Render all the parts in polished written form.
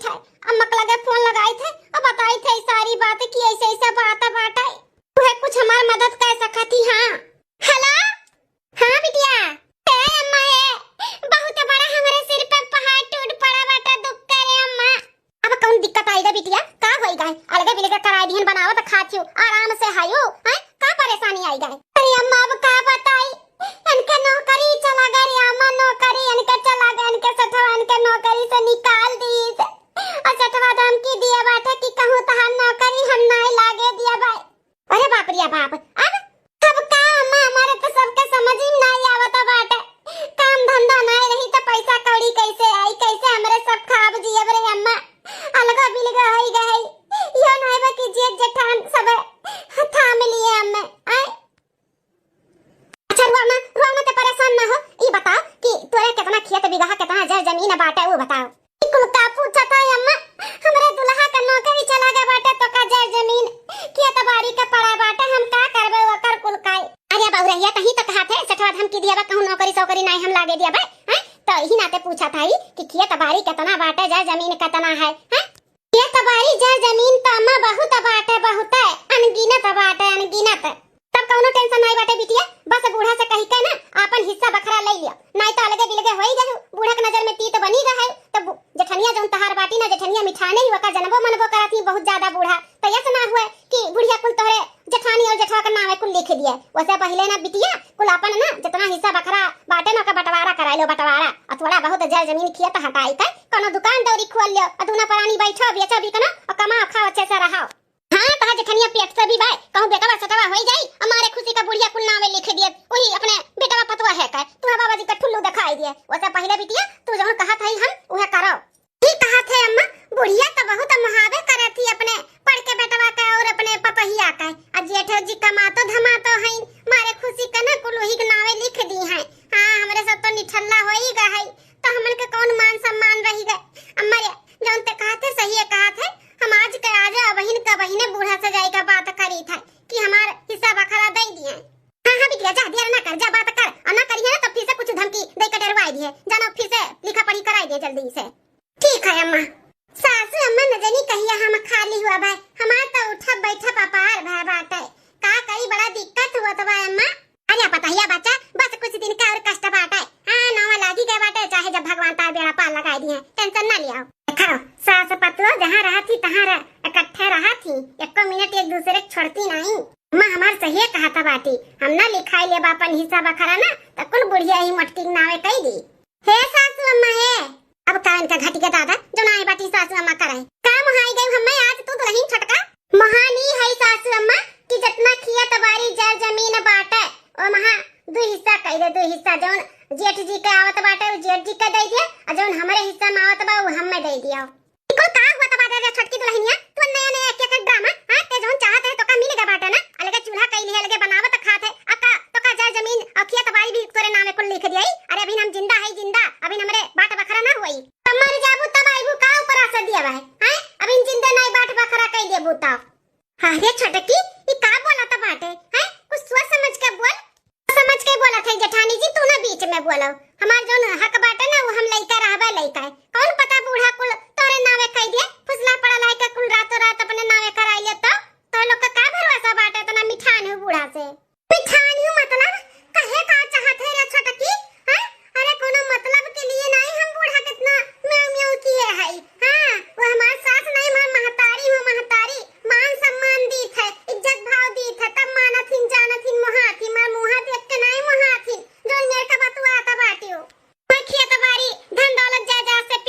थे। अम्मा के लगे फोन लगाई थे और बताई थे सारी बातें कि ऐसे ऐसा बात बात है। तू है कुछ हमार मदद कर सकती। हां हेलो हां बिटिया ए अम्मा है बहुत बड़ा हमारे सिर पे पहाड़ टूट पड़ा बाटा दुख करे अम्मा। अब कौन दिक्कत आई दा बिटिया का होई गए अलगे बिलगे कराई दिहन बनावत खाथियो आराम से हायो हैं का परेशानी आई गए। अरे अम्मा अब का बताई इनके नौकरी चला गई अम्मा नौकरी इनके चला गए इनके सठवा इनके नौकरी से निकाल दी और सठवा धमकी दिया बाटे कि कहूं तहां नौकरी हम नहीं लागे दिया भाई। अरे बाप रे बाप अब का अम्मा हमारे तो सबके समझ ही नहीं आवत बाटे काम धंधा नहीं रही तो पैसा कौड़ी कैसे आई कैसे हमरे सब खाब जियब रे अम्मा अलगा बिलगा होई गई यो नहीं बा कि जेठ जेठान सब थाम लिए अम्मा आई। अच्छा रुआना ते परेशान ना हो ई बताओ कि तोरे कितना खेत बिगहा कितना जर जमीन बाटे वो बताओ। कुल का पूछा था अम्मा हमरे दुल्हा का नौकरी चला गया बाटे तो का जर जमीन खेत बाड़ी का पड़ा बाटे हम का करबे ओकर कुल काय। अरे बहुरैया कहीं तो कहा थे सठवा धमकी दिया बा कहूं नौकरी सौकरी नहीं हम लागे दिया बा हैं तो ही नाते पूछा था कि खेत बाड़ी कितना बाटे जर जमीन कितना है हैं खेत बाड़ी जर जमीन तो अम्मा बहुत बाटे बहुत अनगिनत बाटे अनगिनत। तब कौनो टेंशन नहीं बाटे बिटिया बस बूढ़ा से कही के ना अपन हिस्सा बखरा ले लियो नहीं तो अलगे बिलगे होई गए बूढ़ा के नजर में तीत बनी रहे तब जेठनिया जोन तहार बाटी ना जेठनिया मिठाने ही वका जनबो मनबो कराती बहुत ज्यादा बूढ़ा तो ऐसा ना हुआ कि बुढ़िया कुल तोरे जेठानी और जेठवा का नाम कुल लिख दिए वैसे पहले ना बिटिया कुल अपन ना जितना हिस्सा बखरा बाटे ना का बंटवारा करा लो बंटवारा और थोड़ा बहुत जर जमीन खेत हटाई के कोनो दुकान दौरी खोल लियो अदुना परानी बैठो बेचो भी कनो और कमा खाओ अच्छे से रहो। हां तहा जेठनिया पेट से भी बाय कहूं बेटा सटवा होई जाई हमारे खुशी का बुढ़िया कुल नाम लिख दिए वही अपने बेटा पतवा है का तू बाबा जी का ठुल्लू दिखाई दिए वैसे पहले बिटिया तू जो कहा था हम वह करो ठीक कहा थे अम्मा बुढ़िया तो बहुत महावे करे थी अपने पढ़ के बेटवा का और अपने पपहिया का और जेठ जी कमातो धमातो है मारे खुशी का ना कुल वही के नावे लिख दी है। हां हमरे सब तो निठल्ला होई गए तो हमन के कौन मान सम्मान रही गए अम्मा जोन ते कहा थे सही है कहा थे हम आज के आज बहन का बहने बूढ़ा सजाई का बात करी था कि हमार हिस्सा बखरा दे दिए। हां बिटिया जा देर ना कर जा बात कर और ना करिए ना तो फिर से कुछ धमकी दे के डरवाई दिए जानो फिर से लिखा पढ़ी कराई दे जल्दी से। ठीक है अम्मा सासू अम्मा न जानी कहिया हम खाली हुआ भाई हमार तो उठा बैठा पापार भाई बात है का कई बड़ा दिक्कत हुआ तो भाई अम्मा। अरे पता हिया बच्चा बस कुछ दिन का और कष्ट बाटे हां नवा लागी गए बाटे चाहे जब भगवान तार बेड़ा पार लगाई दिए टेंशन ना लिया। देखो सास पतलो जहां रहा थी तहां इकट्ठे रहा थी एक मिनट एक दूसरे को छोड़ती नहीं। मां हमार सही कहा था बाटी हम ना लिखाई ले बापन हिस्सा बखरा ना तो कुल बुढ़िया ही मटकी नावे कही दी। हे सासू अम्मा है अब का इनका घटी के दादा जो ना बाटी सासू अम्मा कराए का मुहाई गई हम आज तू दुल्हन छटका महानी है सासू अम्मा कि जितना खिया तबारी जर जमीन बाटे और महा दो हिस्सा कह दे दो हिस्सा जोन जेठ जी के आवत बाटे जेठ जी के दे दिया और जोन हमरे हिस्सा में आवत बा वो हमें दे दिया। इको का हुआ तबा दे छटकी दुल्हनिया तू नया नया एक एक ड्रामा हां ते जोन चाहत है तो का मिलेगा बाटे ना अलगे चूल्हा कई लिए अलगे बनावत खात है अका तो का जर जमीन और खेत बाड़ी भी तोरे नामे को लिख दिया। अरे अभी हम जिंदा है जिंदा अभी हमरे बाट बखरा ना हुई तब मर जाबू तब आईबू का ऊपर आस दिया है हैं अभी जिंदा नहीं बाट बखरा कई देबू तब। हां रे छटकी ई का बोला त बाटे हैं कुछ सोच समझ के बोल समझ के बोला थे जेठानी जी तू ना बीच में बोलो हमार जोन हक बाटे ना वो हम लइका रहबे लइका है कौन पता बूढ़ा कुल तोरे नावे कह दिए फुसला पड़ा लाई के कुल रातों रात अपने नावे कराई ले तो लोग का भरोसा बाटे तो ना मिठान हो बूढ़ा से मिठान हो मतलब कहे का चाहते रे छटकी हैं अरे कोनो मतलब के लिए नहीं हम बूढ़ा कितना म्याऊ म्याऊ किए है हां वो हमार सास नहीं मां महतारी हो महतारी मान सम्मान दी थे इज्जत भाव दी थे तब मानथिन जानथिन मोहाथी मार मुहा देख के नहीं मोहाथी जो मेरे का बतुआ आता बाटियो मैं खेत बाड़ी धन दौलत जा जा से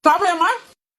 साहब है अम्मा।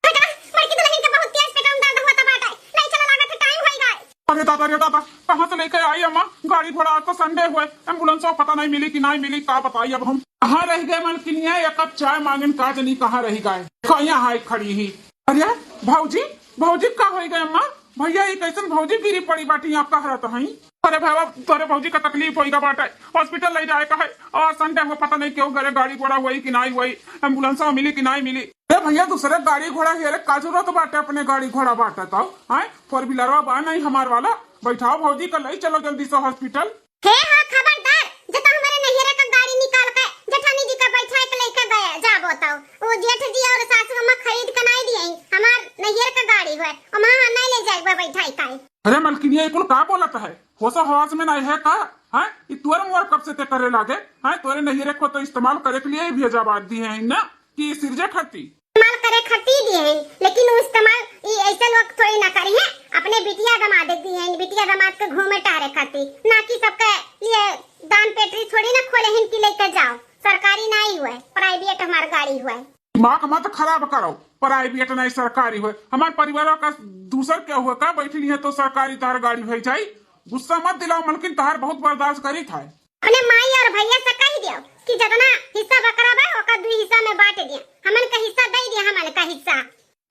बेटा बड़की दुल्हन के बहुत तेज पेट में दर्द होता बाटे, नहीं चला लागत है, टाइम होई गए। अरे दादा कहाँ से लेकर आई अम्मा? गाड़ी घोड़ा आज तो संडे हुए, एम्बुलेंस को पता नहीं मिली कि नहीं मिली, का बताइए अब हम कहाँ रह गए? मलकिनिया एक कप चाय मांगन का जनी कहाँ रह गए? कहीं हाई खड़ी ही। अरे भाऊजी भाऊजी का हो गए अम्मा? भैया ये कैसन भाऊजी गिरी पड़ी बाटी यहाँ कह रहा था? अरे भाई तोरे भाऊजी का तकलीफ होगा बाटे, हॉस्पिटल ले जाए का है और संडे हुआ पता नहीं क्यों करे, गाड़ी घोड़ा हुई कि नहीं हुई, एम्बुलेंस मिली कि नहीं मिली। अरे भैया दूसरे गाड़ी घोड़ा हेरे का जरूरत बाटे, अपने गाड़ी घोड़ा बाटे तो है, फोर व्हीलर बा नहीं हमार वाला, बैठाओ भाऊजी का ले चलो जल्दी से हॉस्पिटल। हे हाँ खबरदार, जब हमारे नैहरे का गाड़ी निकाल के जेठानी जी का बैठा के लेकर गया, जा बताओ वो जेठ जी और सासू अम्मा खरीद के नहीं दिए, हमार नैहर का गाड़ी है और वहाँ नहीं ले जाएगा बैठा का। अरे मलकिनिया कुल का बोलत है? होसा हवास में नहीं है का? है तुअर मुअर कब से ते करे लागे? है तोरे नैहरे को तो इस्तेमाल करे के लिए भेजा बात दी है ना कि सिरजे खाती इस्तेमाल करे खाती दी है, लेकिन वो इस्तेमाल ऐसे लोग थोड़ी ना करी है, अपने बिटिया दामाद दी है, बिटिया दामाद के घूमे टारे खाती, ना कि सबके लिए दान पेटी थोड़ी ना खोले हैं कि लेकर जाओ, सरकारी नहीं हुए, प्राइवेट हमार गाड़ी हुआ। दिमाग मत खराब करो, प्राइवेट नहीं सरकारी हुए, हमारे परिवार का दूसर क्या हुआ का बैठी है तो सरकारी तार गाड़ी हो जाये, गुस्सा मत दिलाओ मलकिन, तार बहुत बर्दाश्त करी था। अपने माई और भैया से कह दियो कि जितना हिस्सा बकरा बा ओका दो हिस्सा में बांट दिया, हमन का हिस्सा दे दिया, हमन का हिस्सा।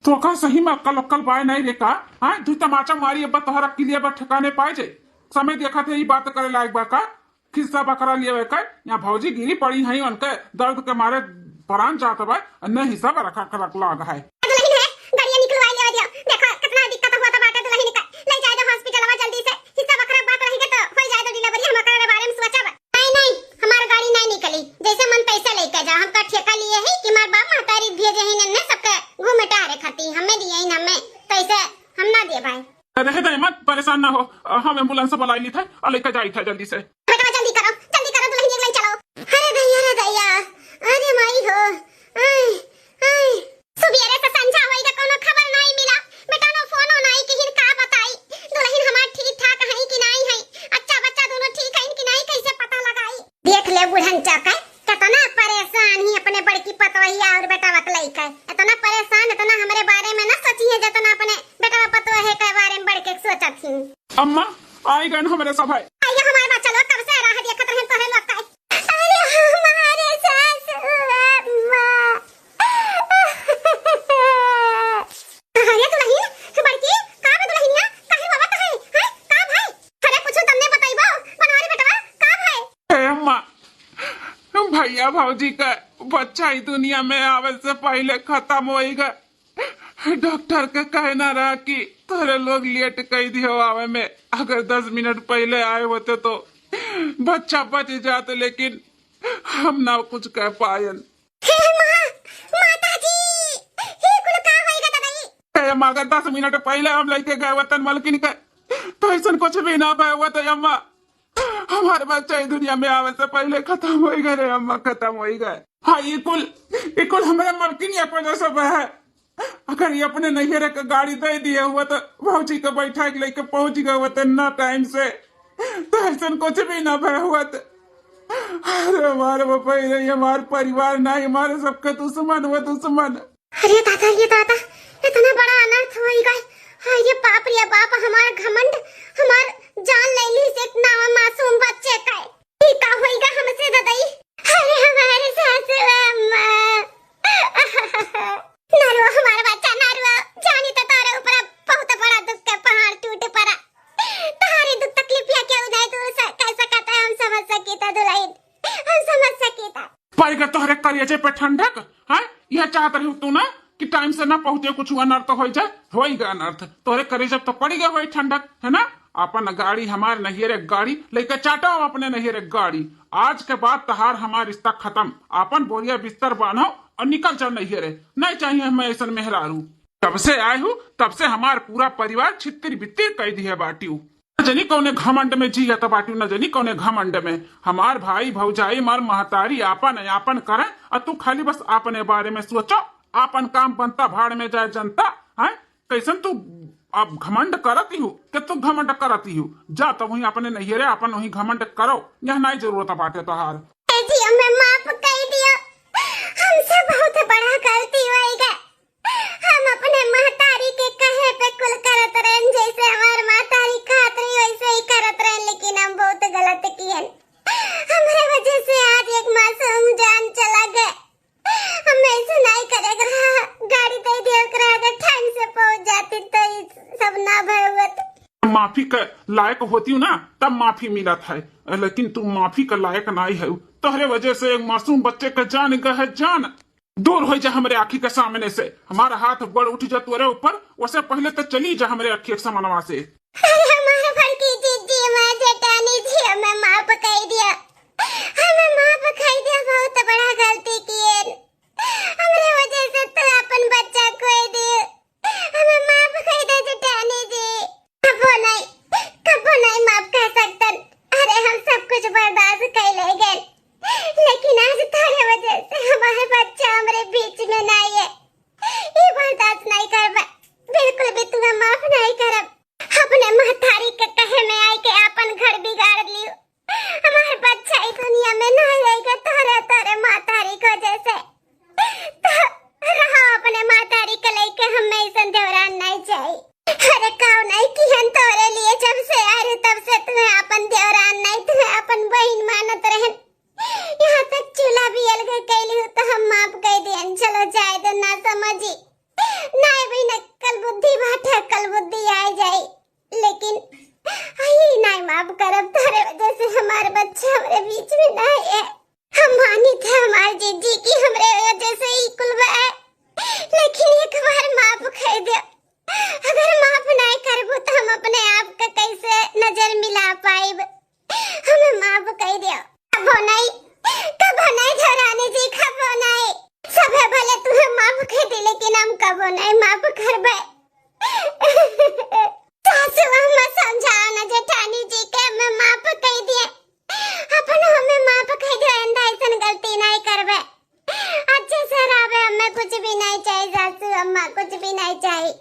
तो का सही में अक्कल अक्कल बाय नहीं रेखा? हाँ दू तमाचा मारी अब तोहरा किलिए बा ठिकाने पाए जे, समय देखा थे ये बात करे लायक बा का, हिस्सा बकरा लिए का यहाँ भौजी गिरी पड़ी है, उनके दर्द के मारे प्राण जाता बा, न हिस्सा बा रखा कर लाग है। दुल्हन है गाड़ियां निकलवा ले दियो, देखो कितना दिक्कत हुआ था बाटे, दुल्हन का ले जाए दो हॉस्पिटल में जल्दी से, हिस्सा बकरा बात रहेगा तो हो जाए तो डिलीवरी, हम के बारे में सोचा बा। नहीं हमारी गाड़ी नहीं निकली, जैसे मन पैसा लेकर जा, हमका ठेका लिए है कि मार बाप महतारी भेजे हैं ने सबके घूमे टारे खाती, हमें दिए हैं, हमें पैसे हम ना दे भाई। रहे मत परेशान ना हो, हम एम्बुलेंस बुला ली था और लेकर जाई था जल्दी से। बेटा जल्दी करो दुल्हन जी ले चलो। अरे दैया अरे माई हो, सुबेरे से संझा होइगा कोनो खबर नहीं मिला, बेटा नो फोन नहीं कि का बताई दुल्हन हमार ठीक ठाक है कि नहीं है, अच्छा बच्चा दोनों ठीक है कि नहीं, कैसे पता लगाई? देख ले बुढ़न चका कितना परेशान ही अपने बड़की पतोहिया और बेटा वकलई का, इतना परेशान, इतना हमारे बारे में ना सोची है जितना अपने बेटा पतोहे के बारे में बढ़ के सोचत थी। अम्मा आई गए हमारे सब है, आइए हमारे बच्चा लोग कब से राह देखत रहे तो है लोग का। अरे हमारे सासू अम्मा अरे दुल्हन बड़की का बे दुल्हनिया काहे बाबा है का भाई? अरे कुछ तुमने बताइबो बनवारी बेटवा का भाई? अम्मा भैया भौजी का बच्चा ही दुनिया में आवे से पहले खत्म होएगा, डॉक्टर का कहना रहा कि तोरे लोग लेट कह दियो आवे में, अगर 10 मिनट पहले आए होते तो बच्चा बच जाते, लेकिन हम ना कुछ कह पायन। अगर 10 मिनट पहले हम लेके गए वतन मलकिन का तो ऐसा कुछ भी ना पाया हुआ था अम्मा, हमारे बच्चा इस दुनिया में आवे से पहले खत्म हो गए रे अम्मा, खत्म हो गए। हाँ ये कुल हमारे मलकिन या वजह से है, अगर ये अपने नैहरे का गाड़ी दे दिया हुआ तो भौजी को बैठा के लेके पहुंच गए हुआ ना टाइम से, तो ऐसा कुछ भी ना भय हुआ। अरे हमारे हमारे परिवार ना हमारे सबका दुश्मन हुआ दुश्मन। अरे दादा ये दादा इतना बड़ा अनर्थ हो गया, हाँ ये बाप रे बाप, हमारा घमंड हमार जान ले ली से इतना मासूम बच्चे का ठीक का होएगा हमसे दादाई। अरे हमारे सासू अम्मा नारो हमारा बच्चा नारो, जानी तो तारे ऊपर बहुत बड़ा दुख का पहाड़ टूट पड़ा, तुम्हारी दुख तकलीफ या क्या उदय दूर से कैसा कहता है हम समझ सके था दुल्हन, हम समझ सके था। पाएगा तोहरे करिए पे ठंडक है, यह चाहत रही तू ना कि टाइम से ना पहुंचे कुछ अनर्थ हो जाए, होएगा अनर्थ तोहरे करे जब तो पड़ी गए हो ठंडक है ना। अपन गाड़ी हमारे नैहरे गाड़ी लेकर चाटो अपने नैहरे गाड़ी, आज के बाद तहार हमारा रिश्ता खत्म, अपन बोरिया बिस्तर बांधो और निकल चल नैहरे, नहीं चाहिए हमें ऐसा मेहरारू। तब से आए हूँ तब से हमारा पूरा परिवार छितिर बितिर कह दी है बाटी, न जनी कौने घमंड में जी तो बाटी, न जनी कौने घमंड में। हमार भाई भौजाई मार महतारी आपन यापन करे और तू खाली बस अपने बारे में सोचो, आपन काम बनता भाड़ में जाए जनता है। कैसन तू अब घमंड करती हूँ कि तू घमंड करती हूँ, जा तो वही अपने नैहरे अपन वही घमंड करो, यह नहीं जरूरत बाटे तोहार। हमें माफ कर दियो, हमसे बहुत बड़ा गलती होएगा, माफी के लायक होती हूँ ना तब माफी मिलत है, लेकिन तू माफी के लायक नहीं है। तोहरे वजह से एक मासूम बच्चे का जान गए, जान दूर हो जा हमरे आँखी के सामने से। हमारा हाथ बड़ उठ जा तोरे ऊपर, वैसे पहले तो चली जा हमरे आँखी के सामनवा से। हमारे बड़की दीदी मैं जेठानी जी हमें माफ कर दिया, हमें माफ कर दिया। बहुत बड़ा गलती किए हमरे वजह से तो अपन बच्चा खोए दिए। हमें माफ कर दे जेठानी जी। कबो नहीं माफ कर सकता। अरे हम सब कुछ बर्दाश्त कर लेंगे, लेकिन आज तुम्हारे वजह से हमारे बच्चा हमारे बीच में नहीं है। ये बर्दाश्त नहीं कर पाए, बिल्कुल भी तुम्हें माफ नहीं करब। अपने महतारी के कहे में आई के अपन घर बिगाड़ लियो। हमारे बच्चा इस दुनिया में नहीं रहेगा तोरे महतारी को जैसे। तो रहा अपने महतारी के लेके हमें ऐसा देवरान नहीं चाहिए। अरे काऊ नहीं कि हम तोरे लिए जब से आए तब से तुम्हें अपन देवरान नहीं, तुम्हें अपन बहन मानत रहे। यहाँ तक चूल्हा भी अलग कैली हो तो हम माफ कर दियन। चलो जाए दो ना समझी नहीं भी न कल बुद्धि बाटे, कल बुद्धि आ जाए, लेकिन आई नहीं माफ करब। तेरे वजह से हमारे बच्चे हमारे बीच में नहीं है। हम मानी थे हमारे जीजी की हमरे वजह से ही कुल है, लेकिन एक बार माफ कर दो। अगर माफ नहीं करबो तो हम अपने आप का कैसे नजर मिला पाएब। हमें माफ कर दो। कबो नहीं धरानी जी, कबो नहीं। सबे भले तुम्हें माफ कर दी, लेकिन हम कबो नहीं माफ करबे। सासू हमें समझाओ ना जेठानी जी के हमें माफ कर दिए। अपन हमें माफ कर दो, ऐसा गलती नहीं करबे। अच्छे से रहबे, हमें कुछ भी नहीं चाहिए सासू अम्मा, कुछ भी नहीं चाहिए।